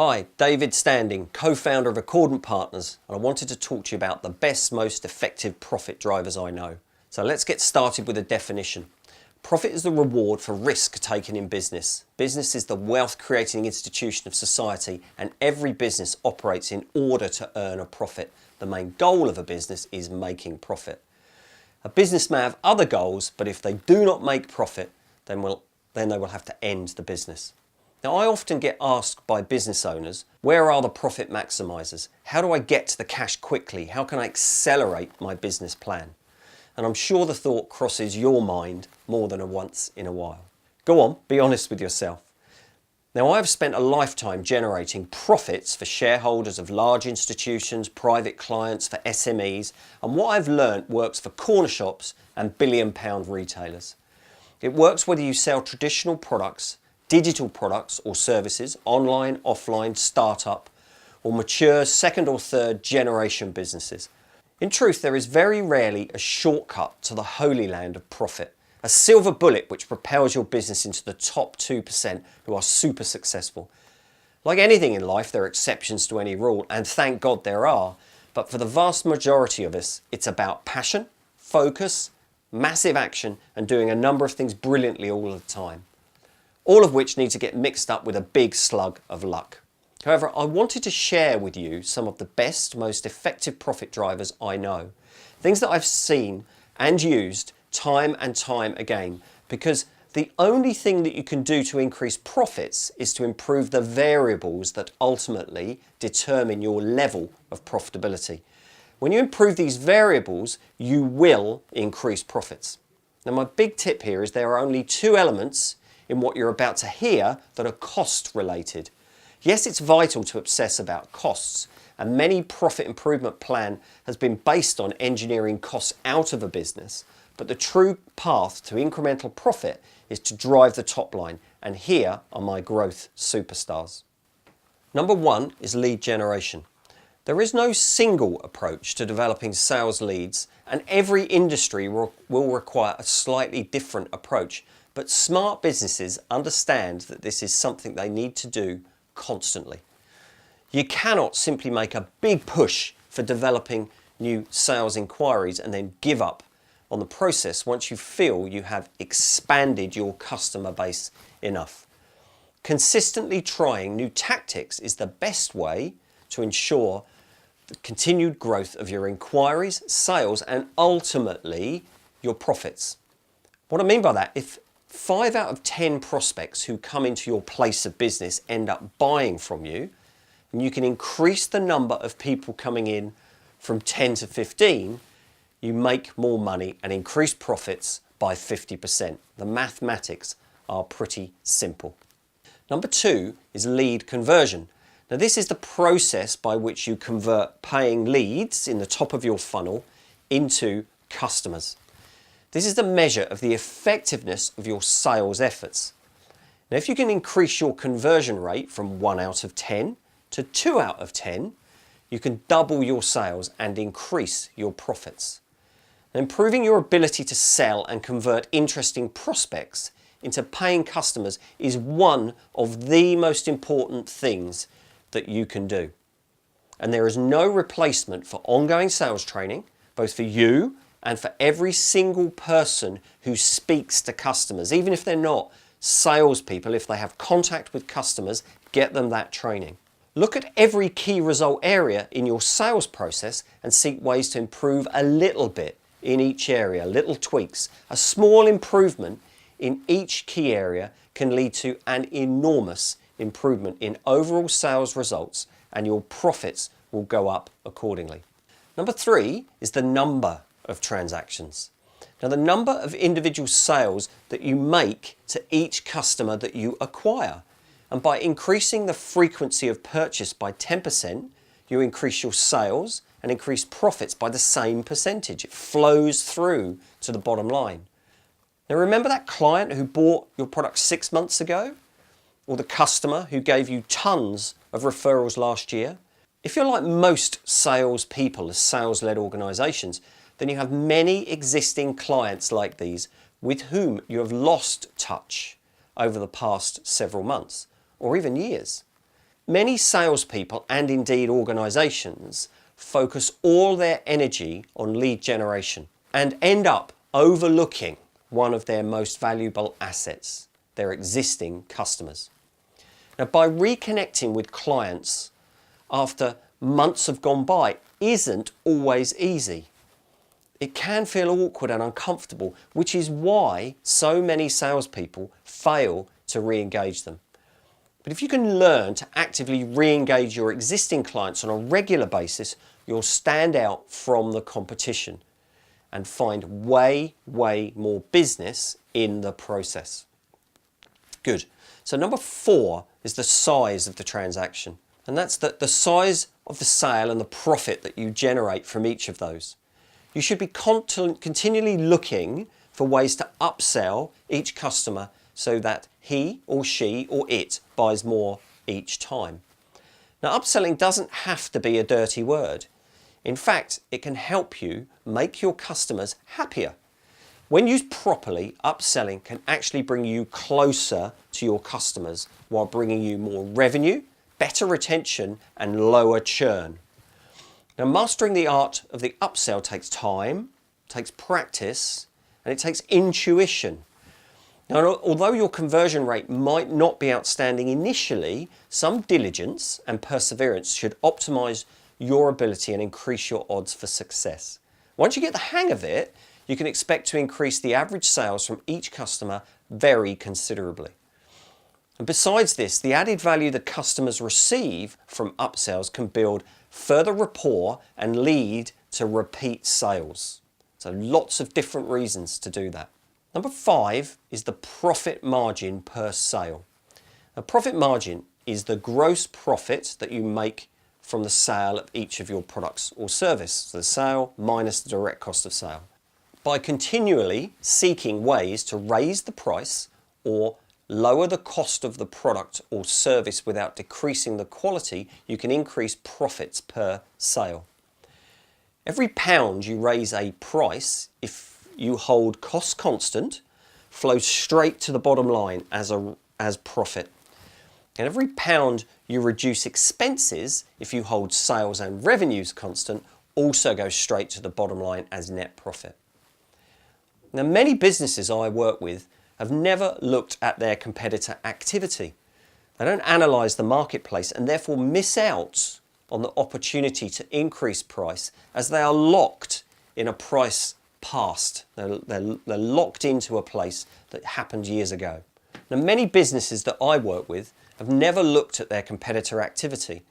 Hi, David Standing, co-founder of Accordant Partners, and I wanted to talk to you about the best, most effective profit drivers I know. So let's get started with a definition. Profit is the reward for risk taken in business. Business is the wealth-creating institution of society, and every business operates in order to earn a profit. The main goal of a business is making profit. A business may have other goals, but if they do not make profit, then they will have to end the business. Now, I often get asked by business owners, where are the profit maximisers? How do I get to the cash quickly? How can I accelerate my business plan? And I'm sure the thought crosses your mind more than once in a while. Go on, be honest with yourself. Now, I've spent a lifetime generating profits for shareholders of large institutions, private clients, for SMEs, and what I've learnt works for corner shops and billion-pound retailers. It works whether you sell traditional products, digital products or services, online, offline, startup, or mature second or third generation businesses. In truth, there is very rarely a shortcut to the holy land of profit, a silver bullet which propels your business into the top 2% who are super successful. Like anything in life, there are exceptions to any rule, and thank God there are, but for the vast majority of us, it's about passion, focus, massive action, and doing a number of things brilliantly all the time. All of which need to get mixed up with a big slug of luck. However, I wanted to share with you some of the best, most effective profit drivers I know. Things that I've seen and used time and time again, because the only thing that you can do to increase profits is to improve the variables that ultimately determine your level of profitability. When you improve these variables, you will increase profits. Now, my big tip here is there are only two elements in what you're about to hear that are cost related. Yes, it's vital to obsess about costs, and many profit improvement plan has been based on engineering costs out of a business, but the true path to incremental profit is to drive the top line, and here are my growth superstars. Number one is lead generation. There is no single approach to developing sales leads, and every industry will require a slightly different approach. But smart businesses understand that this is something they need to do constantly. You cannot simply make a big push for developing new sales inquiries and then give up on the process once you feel you have expanded your customer base enough. Consistently trying new tactics is the best way to ensure the continued growth of your inquiries, sales, and ultimately your profits. What I mean by that, if 5 out of 10 prospects who come into your place of business end up buying from you, and you can increase the number of people coming in from 10 to 15, you make more money and increase profits by 50%. The mathematics are pretty simple. Number two is lead conversion. Now, this is the process by which you convert paying leads in the top of your funnel into customers. This is the measure of the effectiveness of your sales efforts. Now, if you can increase your conversion rate from 1 out of 10 to 2 out of 10, you can double your sales and increase your profits. Now, improving your ability to sell and convert interesting prospects into paying customers is one of the most important things that you can do. And there is no replacement for ongoing sales training, both for you and for every single person who speaks to customers. Even if they're not salespeople, if they have contact with customers, get them that training. Look at every key result area in your sales process and seek ways to improve a little bit in each area, little tweaks. A small improvement in each key area can lead to an enormous improvement in overall sales results, and your profits will go up accordingly. Number three is the number of transactions. Now, the number of individual sales that you make to each customer that you acquire. And by increasing the frequency of purchase by 10%, you increase your sales and increase profits by the same percentage. It flows through to the bottom line. Now, remember that client who bought your product 6 months ago? Or the customer who gave you tons of referrals last year? If you're like most salespeople as sales-led organizations, then you have many existing clients like these with whom you have lost touch over the past several months or even years. Many salespeople and indeed organisations focus all their energy on lead generation and end up overlooking one of their most valuable assets, their existing customers. Now, by reconnecting with clients after months have gone by isn't always easy. It can feel awkward and uncomfortable, which is why so many salespeople fail to re-engage them. But if you can learn to actively re-engage your existing clients on a regular basis, you'll stand out from the competition and find way more business in the process. Good. So number 4 is the size of the transaction. And that's the size of the sale and the profit that you generate from each of those. You should be continually looking for ways to upsell each customer so that he or she or it buys more each time. Now, upselling doesn't have to be a dirty word. In fact, it can help you make your customers happier. When used properly, upselling can actually bring you closer to your customers while bringing you more revenue, better retention, and lower churn. Now, mastering the art of the upsell takes time, takes practice, and it takes intuition. Now, although your conversion rate might not be outstanding initially, some diligence and perseverance should optimize your ability and increase your odds for success. Once you get the hang of it, you can expect to increase the average sales from each customer very considerably. And besides this, the added value that customers receive from upsells can build further rapport and lead to repeat sales. So lots of different reasons to do that. Number 5 is the profit margin per sale. A profit margin is the gross profit that you make from the sale of each of your products or service. So the sale minus the direct cost of sale. By continually seeking ways to raise the price or lower the cost of the product or service without decreasing the quality, you can increase profits per sale. Every pound you raise a price, if you hold costs constant, flows straight to the bottom line as profit. And every pound you reduce expenses, if you hold sales and revenues constant, also goes straight to the bottom line as net profit. Now, many businesses I work with have never looked at their competitor activity. They don't analyse the marketplace and therefore miss out on the opportunity to increase price as they are locked in a price past. They're locked into a place that happened years ago. Now, many businesses that I work with have never looked at their competitor activity.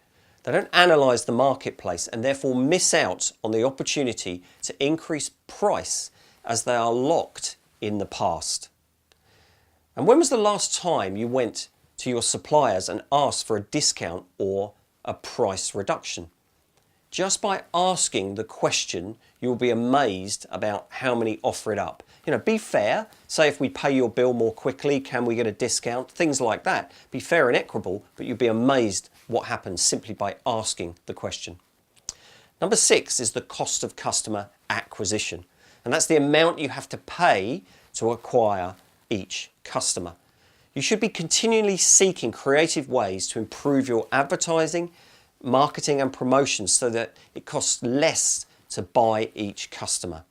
They don't analyse the marketplace and therefore miss out on the opportunity to increase price as they are locked in the past. And when was the last time you went to your suppliers and asked for a discount or a price reduction? Just by asking the question, you'll be amazed about how many offer it up. You know, be fair. Say if we pay your bill more quickly, can we get a discount? Things like that. Be fair and equitable, but you'll be amazed what happens simply by asking the question. Number 6 is the cost of customer acquisition. And that's the amount you have to pay to acquire each customer. You should be continually seeking creative ways to improve your advertising, marketing and promotions so that it costs less to buy each customer.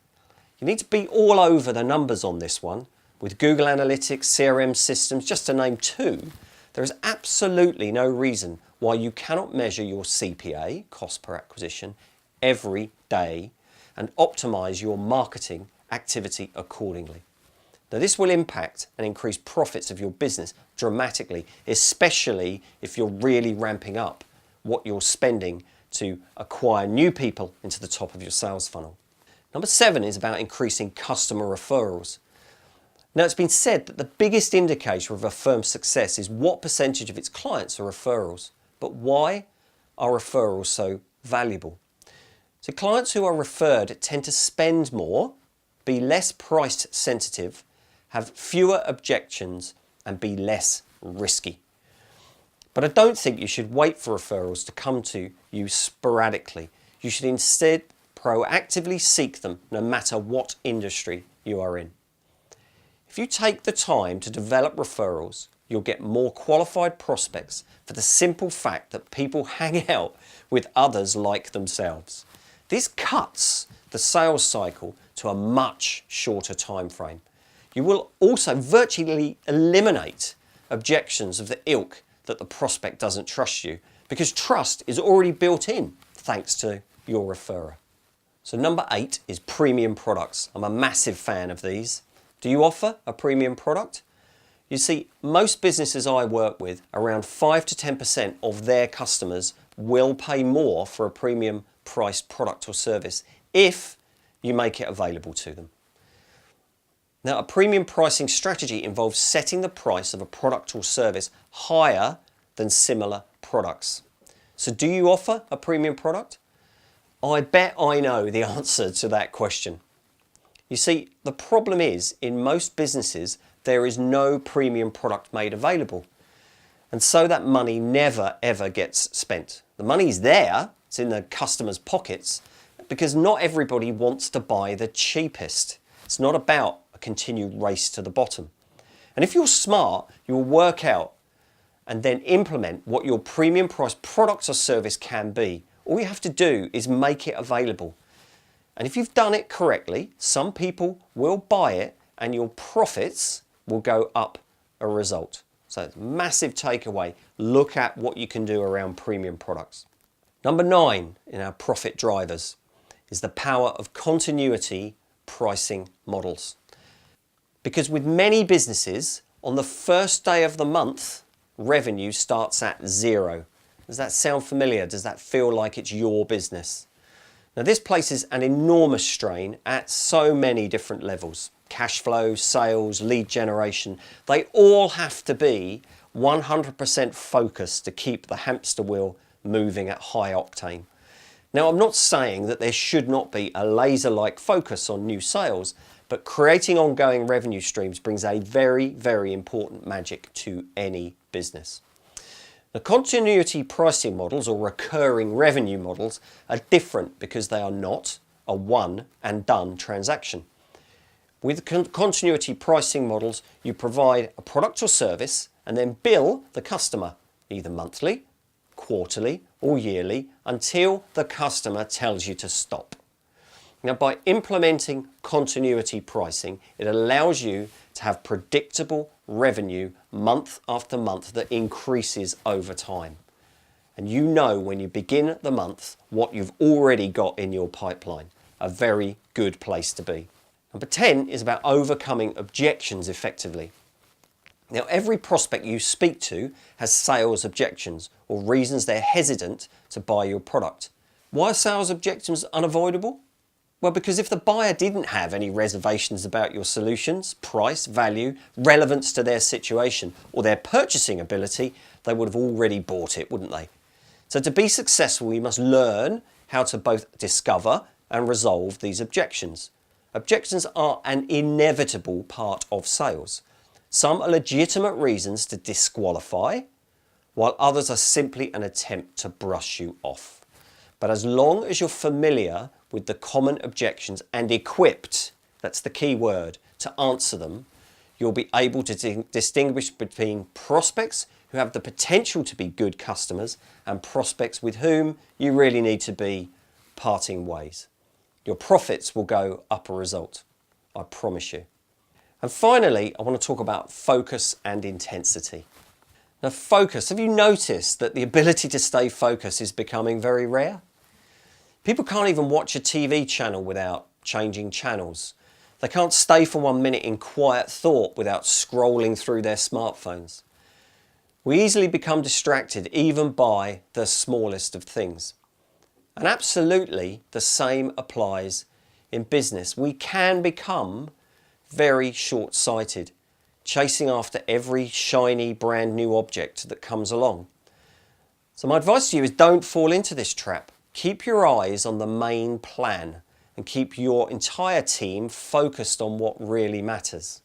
You need to be all over the numbers on this one. With Google Analytics, CRM systems, just to name 2, there is absolutely no reason why you cannot measure your CPA, cost per acquisition, every day and optimize your marketing activity accordingly. Now, this will impact and increase profits of your business dramatically, especially if you're really ramping up what you're spending to acquire new people into the top of your sales funnel. Number 7 is about increasing customer referrals. Now, it's been said that the biggest indicator of a firm's success is what percentage of its clients are referrals. But why are referrals so valuable? So clients who are referred tend to spend more, be less price sensitive, have fewer objections and be less risky. But I don't think you should wait for referrals to come to you sporadically. You should instead proactively seek them no matter what industry you are in. If you take the time to develop referrals, you'll get more qualified prospects for the simple fact that people hang out with others like themselves. This cuts the sales cycle to a much shorter time frame. You will also virtually eliminate objections of the ilk that the prospect doesn't trust you, because trust is already built in thanks to your referrer. So number 8 is premium products. I'm a massive fan of these. Do you offer a premium product? You see, most businesses I work with, around 5 to 10% of their customers will pay more for a premium priced product or service if you make it available to them. Now, a premium pricing strategy involves setting the price of a product or service higher than similar products. So do you offer a premium product? I bet I know the answer to that question. You see, the problem is, in most businesses, there is no premium product made available. And so that money never ever gets spent. The money's there, it's in the customer's pockets, because not everybody wants to buy the cheapest. It's not about a continued race to the bottom. And if you're smart, you'll work out and then implement what your premium price product or service can be. All you have to do is make it available. And if you've done it correctly, some people will buy it and your profits will go up a result. So it's a massive takeaway. Look at what you can do around premium products. Number 9 in our profit drivers is the power of continuity pricing models. Because with many businesses, on the first day of the month, revenue starts at 0. Does that sound familiar? Does that feel like it's your business? Now this places an enormous strain at so many different levels. Cash flow, sales, lead generation, they all have to be 100% focused to keep the hamster wheel moving at high octane. Now I'm not saying that there should not be a laser-like focus on new sales, but creating ongoing revenue streams brings a very, very important magic to any business. The continuity pricing models or recurring revenue models are different because they are not a one and done transaction. With continuity pricing models, you provide a product or service and then bill the customer either monthly, quarterly or yearly until the customer tells you to stop. Now, by implementing continuity pricing, it allows you to have predictable revenue month after month that increases over time. And you know when you begin the month what you've already got in your pipeline. A very good place to be. Number 10 is about overcoming objections effectively. Now, every prospect you speak to has sales objections or reasons they're hesitant to buy your product. Why are sales objections unavoidable? Well, because if the buyer didn't have any reservations about your solutions, price, value, relevance to their situation, or their purchasing ability, they would have already bought it, wouldn't they? So to be successful, you must learn how to both discover and resolve these objections. Objections are an inevitable part of sales. Some are legitimate reasons to disqualify, while others are simply an attempt to brush you off. But as long as you're familiar with the common objections and equipped, that's the key word, to answer them, you'll be able to distinguish between prospects who have the potential to be good customers and prospects with whom you really need to be parting ways. Your profits will go up a result, I promise you. And finally, I want to talk about focus and intensity. Now, focus, have you noticed that the ability to stay focused is becoming very rare? People can't even watch a TV channel without changing channels. They can't stay for 1 minute in quiet thought without scrolling through their smartphones. We easily become distracted even by the smallest of things. And absolutely the same applies in business. We can become very short-sighted, chasing after every shiny brand new object that comes along. So my advice to you is don't fall into this trap. Keep your eyes on the main plan and keep your entire team focused on what really matters.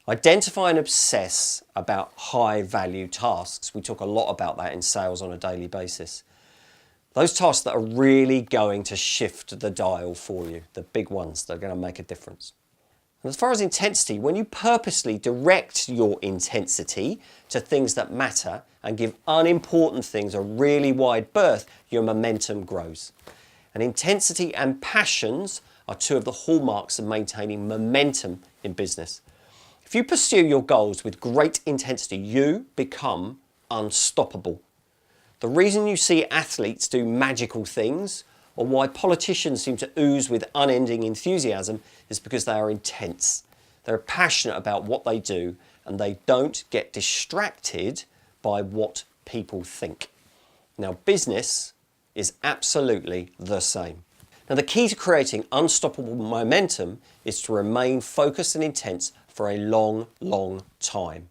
Identify and obsess about high value tasks. We talk a lot about that in sales on a daily basis. Those tasks that are really going to shift the dial for you, the big ones that are going to make a difference. And as far as intensity, when you purposely direct your intensity to things that matter and give unimportant things a really wide berth, your momentum grows. And intensity and passions are two of the hallmarks of maintaining momentum in business. If you pursue your goals with great intensity, you become unstoppable. The reason you see athletes do magical things, or why politicians seem to ooze with unending enthusiasm, is because they are intense. They're passionate about what they do and they don't get distracted by what people think. Now, business is absolutely the same. Now, the key to creating unstoppable momentum is to remain focused and intense for a long, long time.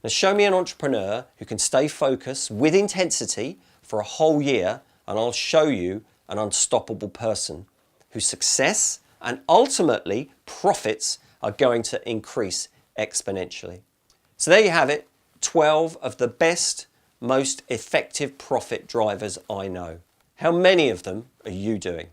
Now, show me an entrepreneur who can stay focused with intensity for a whole year, and I'll show you an unstoppable person whose success and ultimately profits are going to increase exponentially. So there you have it, 12 of the best, most effective profit drivers I know. How many of them are you doing?